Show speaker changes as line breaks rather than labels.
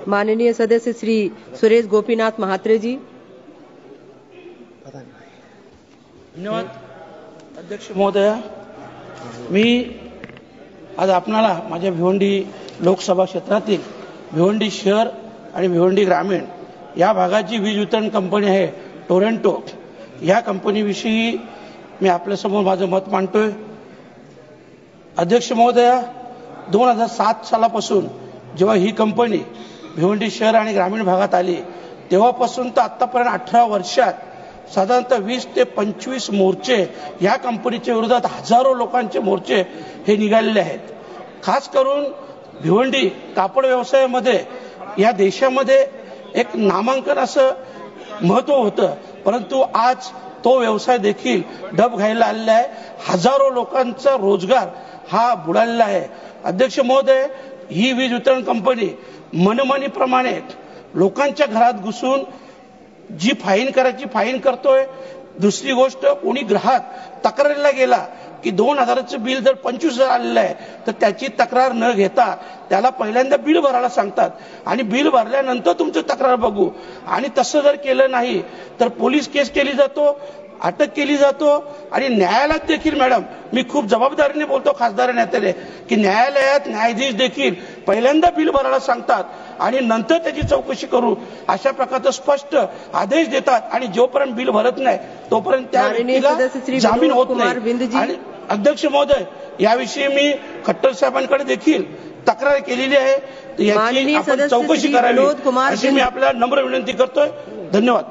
माननीय सदस्य श्री सुरेश गोपीनाथ महात्रे जी।
धन्यवाद अध्यक्ष महोदय। मी आज आपणाला माझ्या भिवंडी लोकसभा क्षेत्रातील भिवंडी शहर आणि भिवंडी ग्रामीण या भागाची वीज वितरण कंपनी आहे टोरेंटो, या कंपनीविषयी मी आपल्यासमोर माझं मत मांडतोय। अध्यक्ष महोदय, 2007 सालापासून जेव्हा ही कंपनी भिवंडी शहर आणि ग्रामीण भागात आली तेव्हापासून तर आतापर्यंत 18 वर्षात साधारणतः 20 ते 25 मोर्चे या कंपनीच्या विरोधात हजारो लोकांचे मोर्चे हे निघालेले आहेत। खास करून भिवंडी कापड व्यवसायामध्ये या देशामध्ये एक नामांकन असं महत्व होतं, परंतु आज तो व्यवसाय देखील डब घायला आलेला आहे। हजारो लोकांचा रोजगार हा बुडालेला आहे। अध्यक्ष महोदय, ही वीज वितरण कंपनी मनमानीप्रमाणे लोकांच्या घरात घुसून जी फाईन करायची फाईन करतोय। दुसरी गोष्ट, कोणी ग्राहक तक्रारीला गेला की 2000चं बिल जर 25,000 आलेलं आहे तर त्याची तक्रार न घेता त्याला पहिल्यांदा बिल भरायला सांगतात आणि बिल भरल्यानंतर तुमची तक्रार बघू, आणि तसं जर केलं नाही तर पोलीस केस केली जातो, अटक केली जातो आणि न्यायालयात देखील, मॅडम मी खूप जबाबदारीने बोलतो खासदार नेत्याने, की न्यायालयात न्यायाधीश देखील पहिल्यांदा बिल भरायला सांगतात आणि नंतर त्याची चौकशी करू अशा प्रकारचा स्पष्ट आदेश देतात आणि जोपर्यंत बिल भरत नाही तोपर्यंत त्या व्यक्तीला जामीन होत नाही। आणि अध्यक्ष महोदय, याविषयी मी खट्टर साहेबांकडे देखील तक्रार केलेली आहे, याची आपण चौकशी करावी अशी मी आपल्याला नम्र विनंती करतोय। धन्यवाद।